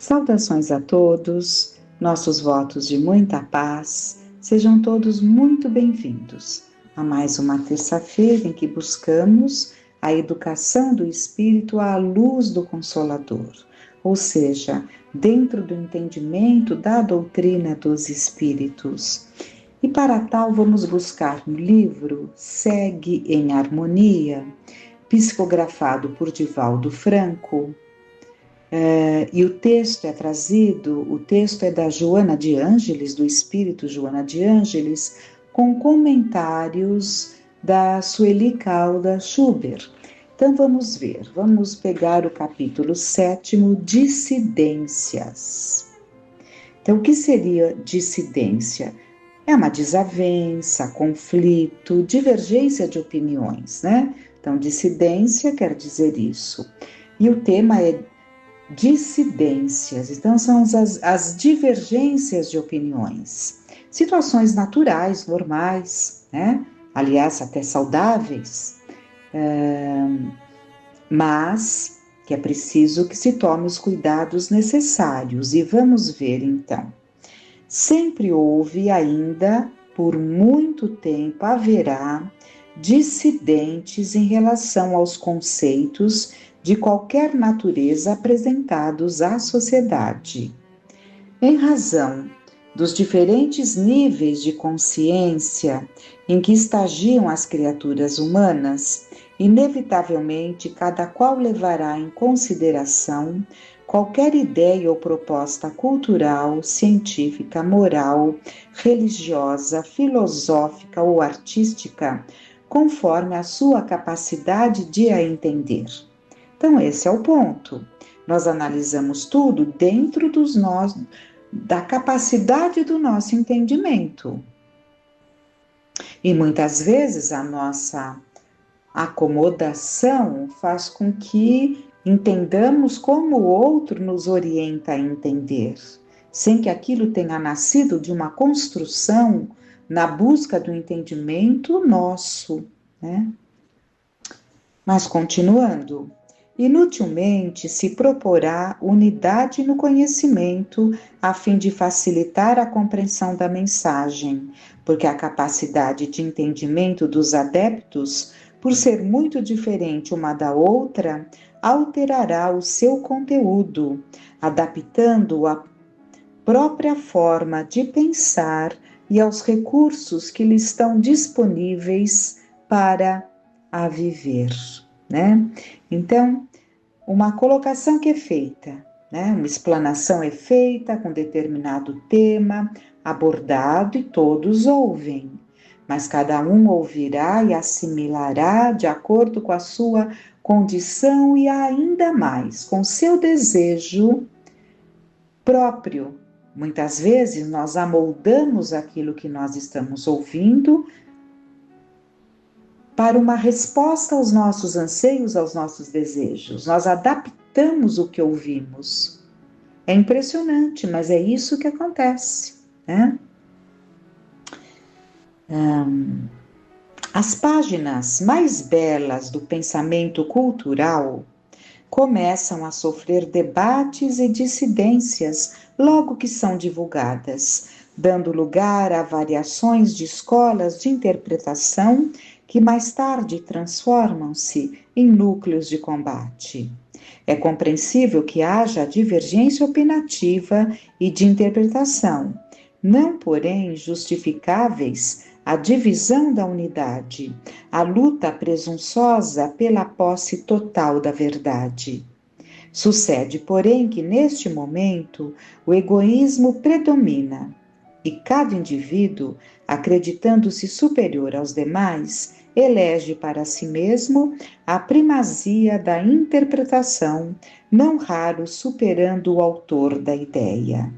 Saudações a todos, nossos votos de muita paz, sejam todos muito bem-vindos a mais uma terça-feira em que buscamos a educação do Espírito à luz do Consolador, ou seja, dentro do entendimento da doutrina dos Espíritos. E para tal vamos buscar no livro Segue em Harmonia, psicografado por Divaldo Franco. E o texto é da Joana de Ângeles, do Espírito Joana de Ângeles, com comentários da Sueli Calda Schubert. Então vamos pegar o capítulo 7º, Dissidências. Então o que seria dissidência? É uma desavença, conflito, divergência de opiniões, né? Então dissidência quer dizer isso. E o tema é dissidências, então são as divergências de opiniões, situações naturais, normais, né? Aliás, até saudáveis, mas que é preciso que se tome os cuidados necessários. E vamos ver então. Sempre houve e ainda, por muito tempo, haverá dissidentes em relação aos conceitos de qualquer natureza apresentados à sociedade. Em razão dos diferentes níveis de consciência em que estagiam as criaturas humanas, inevitavelmente cada qual levará em consideração qualquer ideia ou proposta cultural, científica, moral, religiosa, filosófica ou artística, conforme a sua capacidade de a entender. Então, esse é o ponto. Nós analisamos tudo dentro da capacidade do nosso entendimento. E muitas vezes a nossa acomodação faz com que entendamos como o outro nos orienta a entender, sem que aquilo tenha nascido de uma construção na busca do entendimento nosso, né? Mas continuando. Inutilmente se proporá unidade no conhecimento a fim de facilitar a compreensão da mensagem, porque a capacidade de entendimento dos adeptos, por ser muito diferente uma da outra, alterará o seu conteúdo, adaptando-o à própria forma de pensar e aos recursos que lhe estão disponíveis para a viver, né? Então, uma colocação que é feita, né? Uma explanação é feita com determinado tema abordado e todos ouvem, mas cada um ouvirá e assimilará de acordo com a sua condição e ainda mais com seu desejo próprio. Muitas vezes nós amoldamos aquilo que nós estamos ouvindo para uma resposta aos nossos anseios, aos nossos desejos. Nós adaptamos o que ouvimos. É impressionante, mas é isso que acontece, né? As páginas mais belas do pensamento cultural começam a sofrer debates e dissidências logo que são divulgadas, dando lugar a variações de escolas de interpretação que mais tarde transformam-se em núcleos de combate. É compreensível que haja divergência opinativa e de interpretação, não, porém, justificáveis a divisão da unidade, a luta presunçosa pela posse total da verdade. Sucede, porém, que neste momento o egoísmo predomina e cada indivíduo, acreditando-se superior aos demais, elege para si mesmo a primazia da interpretação, não raro superando o autor da ideia.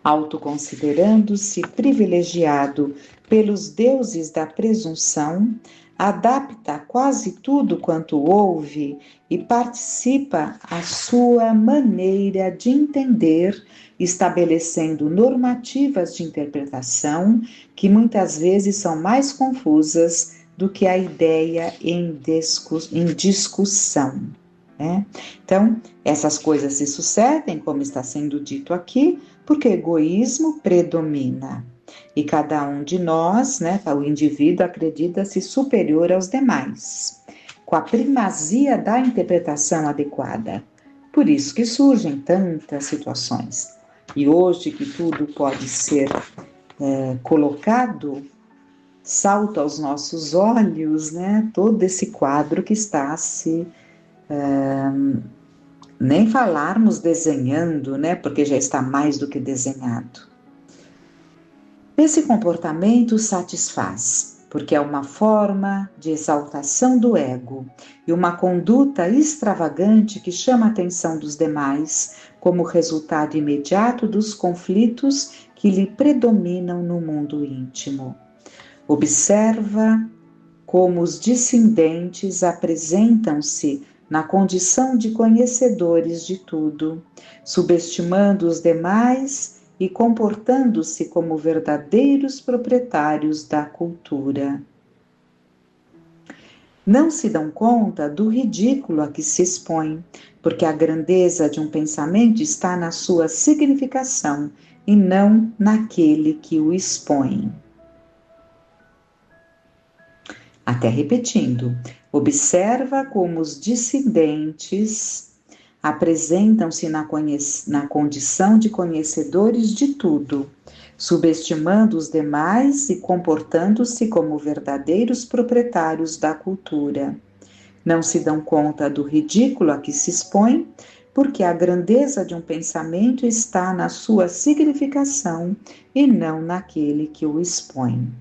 Autoconsiderando-se privilegiado pelos deuses da presunção, adapta quase tudo quanto ouve e participa à sua maneira de entender, estabelecendo normativas de interpretação que muitas vezes são mais confusas do que a ideia em discussão. né? Então, essas coisas se sucedem, como está sendo dito aqui, porque o egoísmo predomina. E cada um de nós, né, o indivíduo acredita-se superior aos demais, com a primazia da interpretação adequada. Por isso que surgem tantas situações. E hoje que tudo pode ser colocado, salta aos nossos olhos, né, todo esse quadro que está se nem falarmos desenhando, né, porque já está mais do que desenhado. Esse comportamento satisfaz, porque é uma forma de exaltação do ego e uma conduta extravagante que chama a atenção dos demais como resultado imediato dos conflitos que lhe predominam no mundo íntimo. Observa como os discendentes apresentam-se na condição de conhecedores de tudo, subestimando os demais e comportando-se como verdadeiros proprietários da cultura. Não se dão conta do ridículo a que se expõem, porque a grandeza de um pensamento está na sua significação e não naquele que o expõe. Até repetindo, observa como os dissidentes apresentam-se na condição de conhecedores de tudo, subestimando os demais e comportando-se como verdadeiros proprietários da cultura. Não se dão conta do ridículo a que se expõem, porque a grandeza de um pensamento está na sua significação e não naquele que o expõe.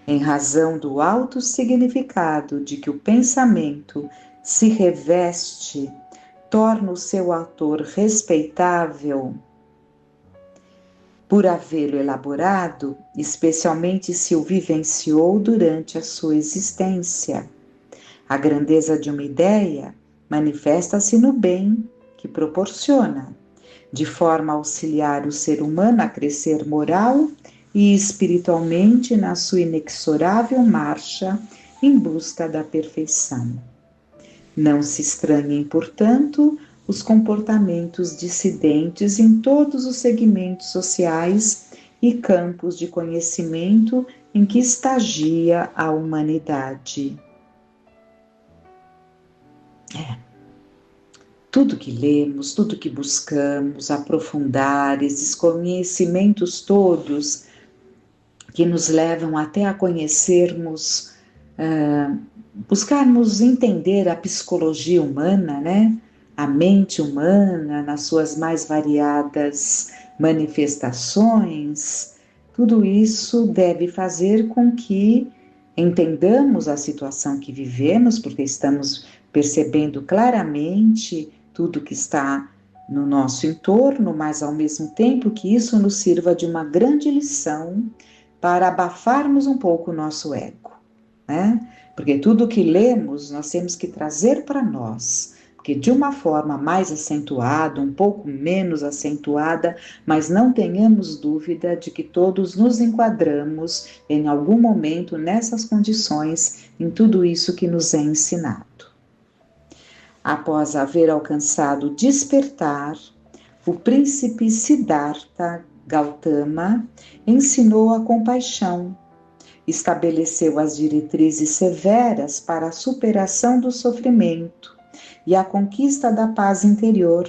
Em razão do alto significado de que o pensamento se reveste, torna o seu autor respeitável por havê-lo elaborado, especialmente se o vivenciou durante a sua existência. A grandeza de uma ideia manifesta-se no bem que proporciona, de forma a auxiliar o ser humano a crescer moral e espiritualmente na sua inexorável marcha em busca da perfeição. Não se estranhem, portanto, os comportamentos dissidentes em todos os segmentos sociais e campos de conhecimento em que estagia a humanidade. Tudo que lemos, tudo que buscamos aprofundar, esses conhecimentos todos que nos levam até a conhecermos, buscarmos entender a psicologia humana, né? A mente humana nas suas mais variadas manifestações, tudo isso deve fazer com que entendamos a situação que vivemos, porque estamos percebendo claramente tudo que está no nosso entorno, mas ao mesmo tempo que isso nos sirva de uma grande lição para abafarmos um pouco o nosso ego, né? Porque tudo que lemos nós temos que trazer para nós, porque de uma forma mais acentuada, um pouco menos acentuada, mas não tenhamos dúvida de que todos nos enquadramos em algum momento nessas condições, em tudo isso que nos é ensinado. Após haver alcançado o despertar, o príncipe Siddhartha Gautama ensinou a compaixão, estabeleceu as diretrizes severas para a superação do sofrimento e a conquista da paz interior,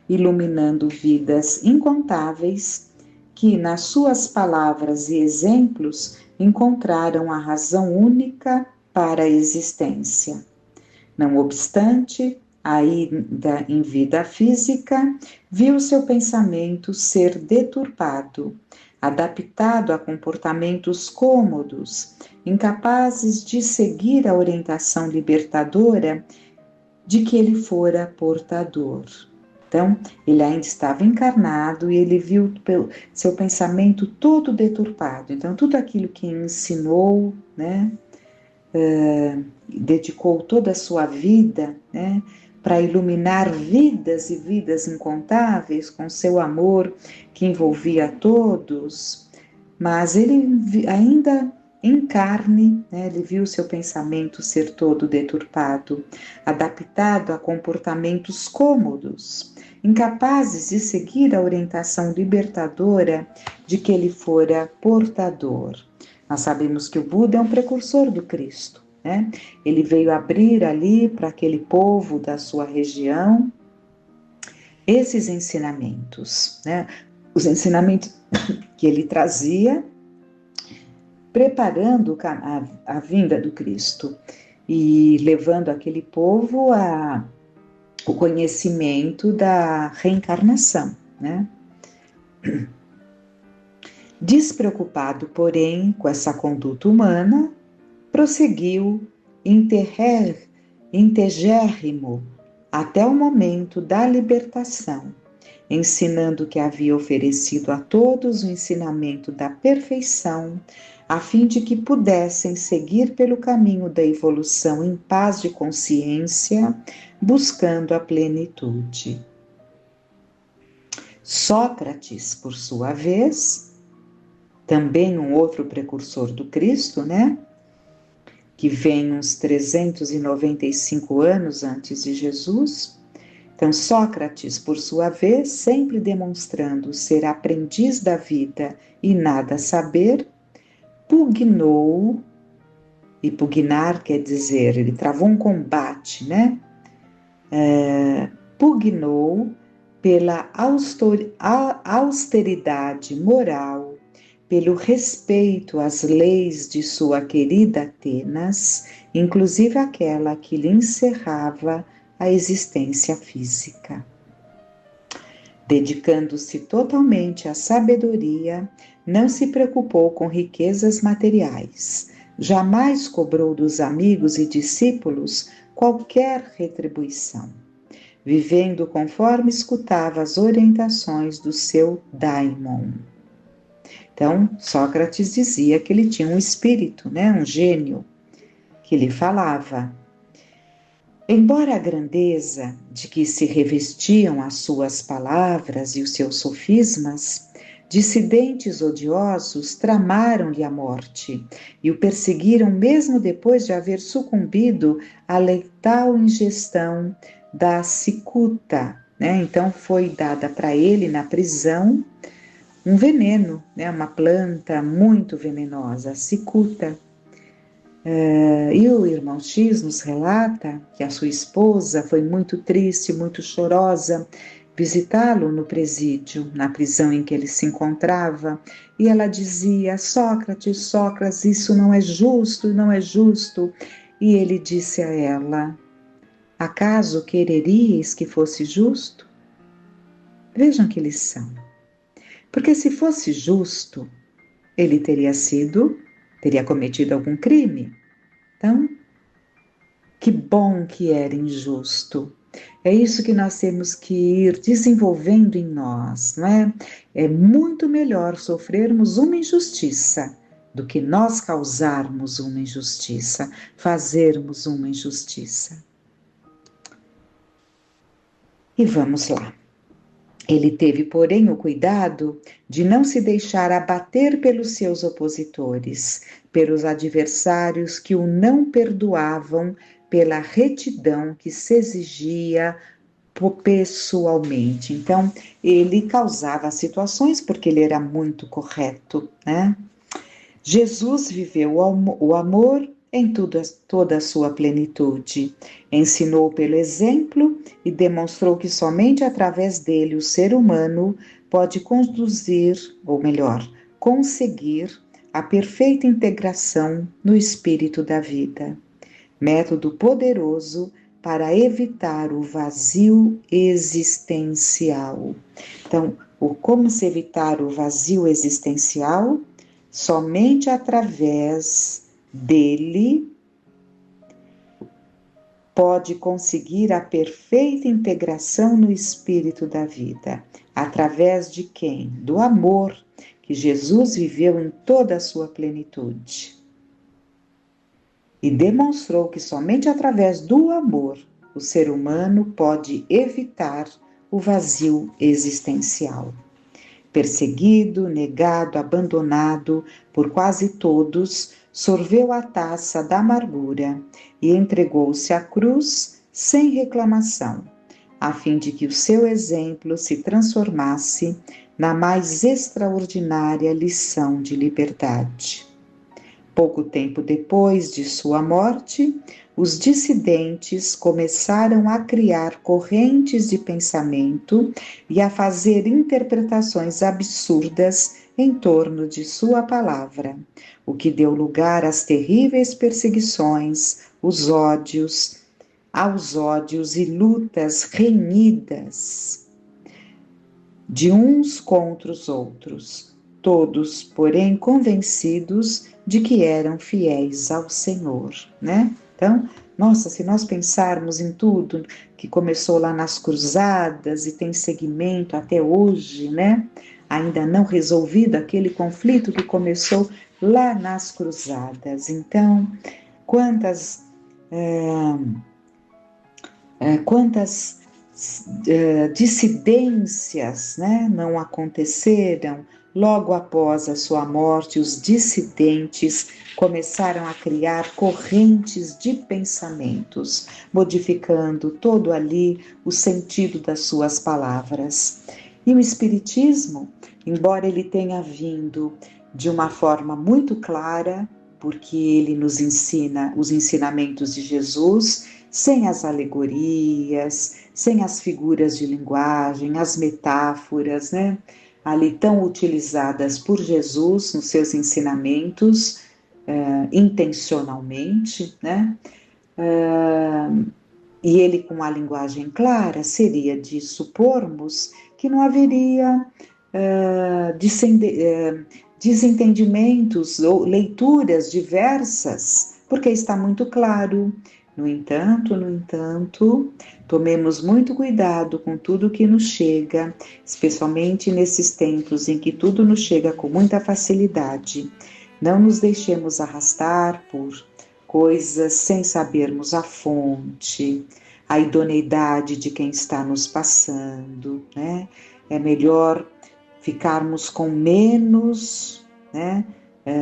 iluminando vidas incontáveis que, nas suas palavras e exemplos, encontraram a razão única para a existência. Não obstante, ainda em vida física, viu seu pensamento ser deturpado, adaptado a comportamentos cômodos, incapazes de seguir a orientação libertadora de que ele fora portador. Então, ele ainda estava encarnado e ele viu seu pensamento todo deturpado. Então, tudo aquilo que ensinou, né, dedicou toda a sua vida, né, para iluminar vidas e vidas incontáveis com seu amor que envolvia a todos, mas ele ainda em carne, né? Ele viu seu pensamento ser todo deturpado, adaptado a comportamentos cômodos, incapazes de seguir a orientação libertadora de que ele fora portador. Nós sabemos que o Buda é um precursor do Cristo, né? Ele veio abrir ali para aquele povo da sua região esses ensinamentos, né? Os ensinamentos que ele trazia, preparando a vinda do Cristo e levando aquele povo o conhecimento da reencarnação, né? Despreocupado, porém, com essa conduta humana, prosseguiu integérrimo até o momento da libertação, ensinando que havia oferecido a todos o ensinamento da perfeição, a fim de que pudessem seguir pelo caminho da evolução em paz de consciência, buscando a plenitude. Sócrates, por sua vez, também um outro precursor do Cristo, né? Que vem uns 395 anos antes de Jesus. Então, Sócrates, por sua vez, sempre demonstrando ser aprendiz da vida e nada saber, pugnou, e pugnar quer dizer, ele travou um combate, né? Pugnou pela austeridade moral, pelo respeito às leis de sua querida Atenas, inclusive aquela que lhe encerrava a existência física. Dedicando-se totalmente à sabedoria, não se preocupou com riquezas materiais, jamais cobrou dos amigos e discípulos qualquer retribuição, vivendo conforme escutava as orientações do seu daimon. Então, Sócrates dizia que ele tinha um espírito, né, um gênio, que lhe falava. Embora a grandeza de que se revestiam as suas palavras e os seus sofismas, dissidentes odiosos tramaram-lhe a morte e o perseguiram mesmo depois de haver sucumbido à letal ingestão da cicuta, né? Então foi dada para ele na prisão um veneno, né? Uma planta muito venenosa, a cicuta. E o irmão X nos relata que a sua esposa foi muito triste, muito chorosa, visitá-lo no presídio, na prisão em que ele se encontrava, e ela dizia: Sócrates, Sócrates, isso não é justo, não é justo. E ele disse a ela: acaso quereríeis que fosse justo? Vejam que lição. Porque se fosse justo, ele teria cometido algum crime. Então, que bom que era injusto. É isso que nós temos que ir desenvolvendo em nós, não é? É muito melhor sofrermos uma injustiça do que nós causarmos uma injustiça, fazermos uma injustiça. E vamos lá. Ele teve, porém, o cuidado de não se deixar abater pelos seus opositores, pelos adversários que o não perdoavam pela retidão que se exigia pessoalmente. Então, ele causava situações porque ele era muito correto, né? Jesus viveu o amor em toda a sua plenitude. Ensinou pelo exemplo e demonstrou que somente através dele o ser humano pode conduzir, ou melhor, conseguir a perfeita integração no espírito da vida. Método poderoso para evitar o vazio existencial. Então, como se evitar o vazio existencial? Somente através dele pode conseguir a perfeita integração no espírito da vida. Através de quem? Do amor que Jesus viveu em toda a sua plenitude. E demonstrou que somente através do amor o ser humano pode evitar o vazio existencial. Perseguido, negado, abandonado por quase todos, sorveu a taça da amargura e entregou-se à cruz sem reclamação, a fim de que o seu exemplo se transformasse na mais extraordinária lição de liberdade. Pouco tempo depois de sua morte, os dissidentes começaram a criar correntes de pensamento e a fazer interpretações absurdas em torno de sua palavra, o que deu lugar às terríveis perseguições, aos ódios e lutas renhidas de uns contra os outros, todos, porém, convencidos de que eram fiéis ao Senhor, né? Então, nossa, se nós pensarmos em tudo que começou lá nas cruzadas e tem seguimento até hoje, né? Ainda não resolvido aquele conflito que começou lá nas cruzadas. Então, quantas dissidências, né, não aconteceram. Logo após a sua morte, os dissidentes começaram a criar correntes de pensamentos, modificando todo ali o sentido das suas palavras. E o Espiritismo, embora ele tenha vindo de uma forma muito clara, porque ele nos ensina os ensinamentos de Jesus, sem as alegorias, sem as figuras de linguagem, as metáforas, né? Ali tão utilizadas por Jesus nos seus ensinamentos, intencionalmente, né? E ele, com a linguagem clara, seria de supormos que não haveria desentendimentos ou leituras diversas, porque está muito claro. No entanto, tomemos muito cuidado com tudo que nos chega, especialmente nesses tempos em que tudo nos chega com muita facilidade. Não nos deixemos arrastar por coisas sem sabermos a fonte, a idoneidade de quem está nos passando, né? É melhor ficarmos com menos, né?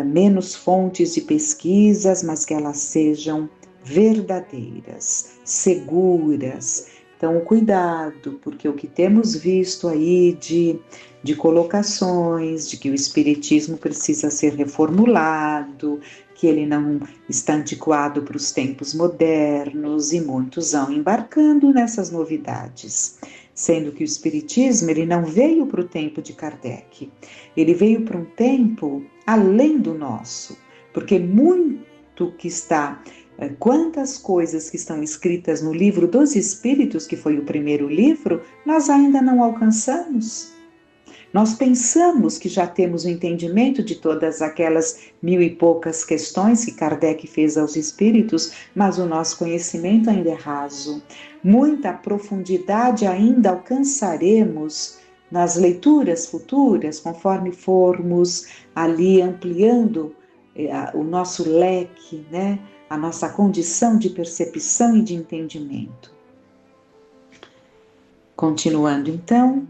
Menos fontes de pesquisas, mas que elas sejam verdadeiras, seguras. Então, cuidado, porque o que temos visto aí de colocações, de que o Espiritismo precisa ser reformulado, que ele não está antiquado para os tempos modernos, e muitos vão embarcando nessas novidades. Sendo que o Espiritismo ele não veio para o tempo de Kardec, ele veio para um tempo além do nosso, porque muito que está, quantas coisas que estão escritas no Livro dos Espíritos, que foi o primeiro livro, nós ainda não alcançamos. Nós pensamos que já temos o entendimento de todas aquelas 1000 e poucas questões que Kardec fez aos espíritos, mas o nosso conhecimento ainda é raso. Muita profundidade ainda alcançaremos nas leituras futuras, conforme formos ali ampliando o nosso leque, né? A nossa condição de percepção e de entendimento. Continuando então,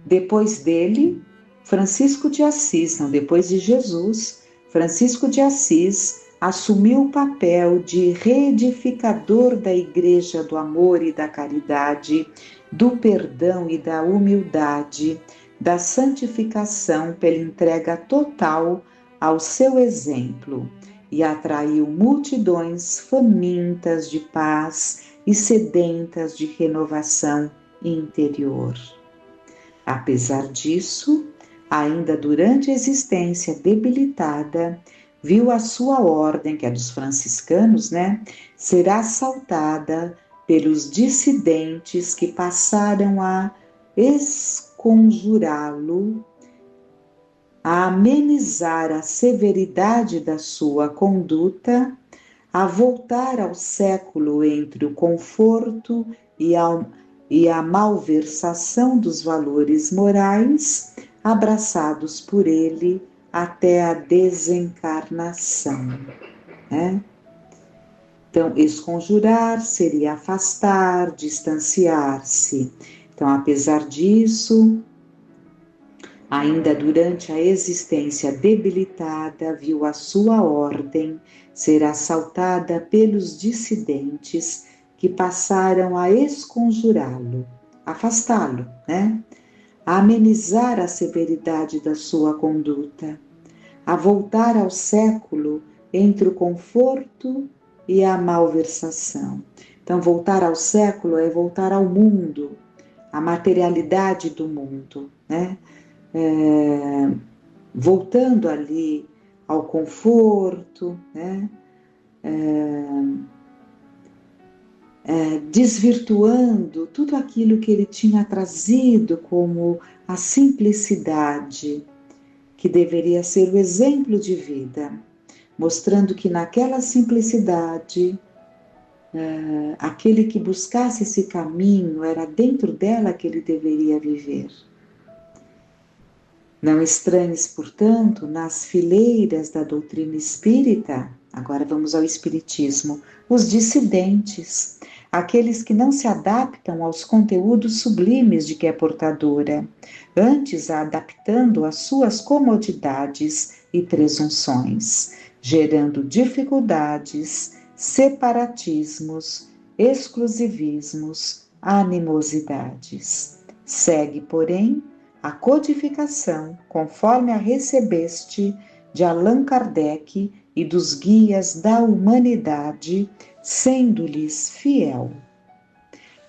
depois dele, Francisco de Assis, não, depois de Jesus, Francisco de Assis assumiu o papel de reedificador da Igreja do amor e da caridade, do perdão e da humildade, da santificação pela entrega total ao seu exemplo, e atraiu multidões famintas de paz e sedentas de renovação interior. Apesar disso, ainda durante a existência debilitada, viu a sua ordem, que é dos franciscanos, né, ser assaltada pelos dissidentes que passaram a esconjurá-lo, a amenizar a severidade da sua conduta, a voltar ao século entre o conforto e a malversação dos valores morais abraçados por ele até a desencarnação, né? Então, esconjurar seria afastar, distanciar-se. Então, apesar disso, Ainda durante a existência debilitada, viu a sua ordem ser assaltada pelos dissidentes que passaram a esconjurá-lo, afastá-lo, a amenizar a severidade da sua conduta, a voltar ao século entre o conforto e a malversação. Então, voltar ao século é voltar ao mundo, à materialidade do mundo, voltando ali ao conforto, desvirtuando tudo aquilo que ele tinha trazido como a simplicidade, que deveria ser o exemplo de vida, mostrando que naquela simplicidade, aquele que buscasse esse caminho, era dentro dela que ele deveria viver. Não estranhes, portanto, nas fileiras da doutrina espírita, agora vamos ao espiritismo, os dissidentes, aqueles que não se adaptam aos conteúdos sublimes de que é portadora, antes a adaptando às suas comodidades e presunções, gerando dificuldades, separatismos, exclusivismos, animosidades. Segue, porém, a codificação, conforme a recebeste de Allan Kardec e dos guias da humanidade, sendo-lhes fiel.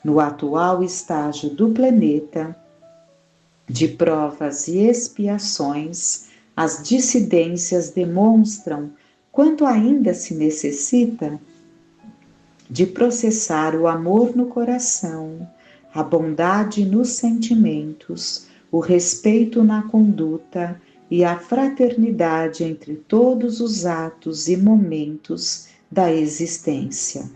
No atual estágio do planeta, de provas e expiações, as dissidências demonstram quanto ainda se necessita de processar o amor no coração, a bondade nos sentimentos, o respeito na conduta e a fraternidade entre todos os atos e momentos da existência.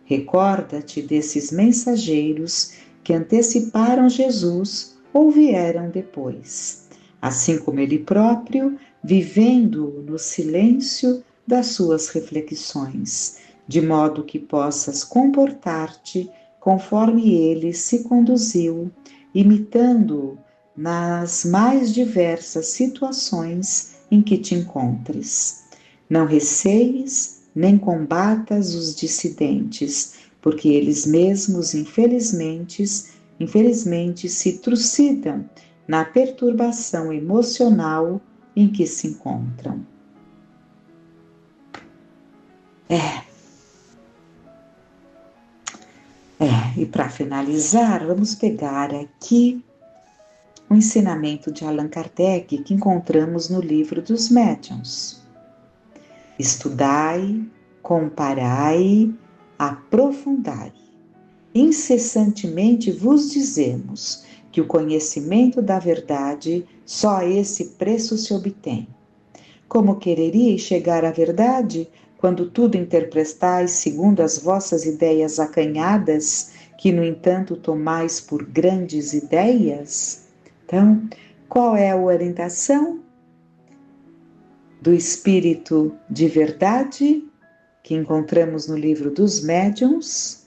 Recorda-te desses mensageiros que anteciparam Jesus ou vieram depois, assim como ele próprio, vivendo no silêncio das suas reflexões, de modo que possas comportar-te conforme ele se conduziu, imitando-o nas mais diversas situações em que te encontres. Não receies nem combatas os dissidentes, porque eles mesmos, infelizmente, se trucidam na perturbação emocional em que se encontram. E para finalizar, vamos pegar aqui o ensinamento de Allan Kardec que encontramos no Livro dos Médiuns. Estudai, comparai, aprofundai. Incessantemente vos dizemos que o conhecimento da verdade só a esse preço se obtém. Como quereríeis chegar à verdade quando tudo interpretais segundo as vossas ideias acanhadas, que no entanto tomais por grandes ideias? Então, qual é a orientação do Espírito de verdade que encontramos no Livro dos Médiuns?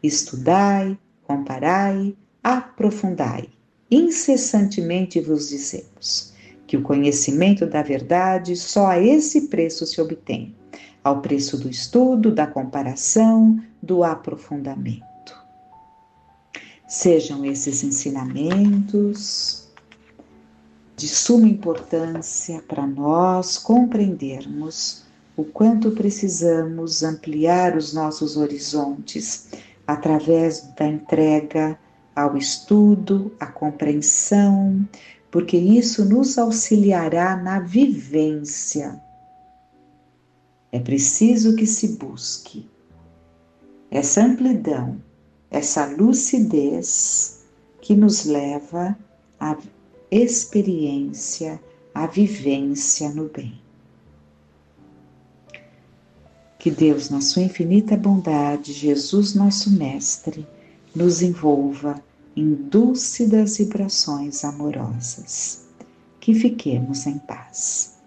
Estudai, comparai, aprofundai. Incessantemente vos dizemos que o conhecimento da verdade só a esse preço se obtém, ao preço do estudo, da comparação, do aprofundamento. Sejam esses ensinamentos de suma importância para nós compreendermos o quanto precisamos ampliar os nossos horizontes através da entrega ao estudo, à compreensão, porque isso nos auxiliará na vivência. É preciso que se busque essa amplidão, essa lucidez que nos leva à experiência, à vivência no bem. Que Deus, na sua infinita bondade, Jesus, nosso Mestre, nos envolva em dúlcidas vibrações amorosas. Que fiquemos em paz.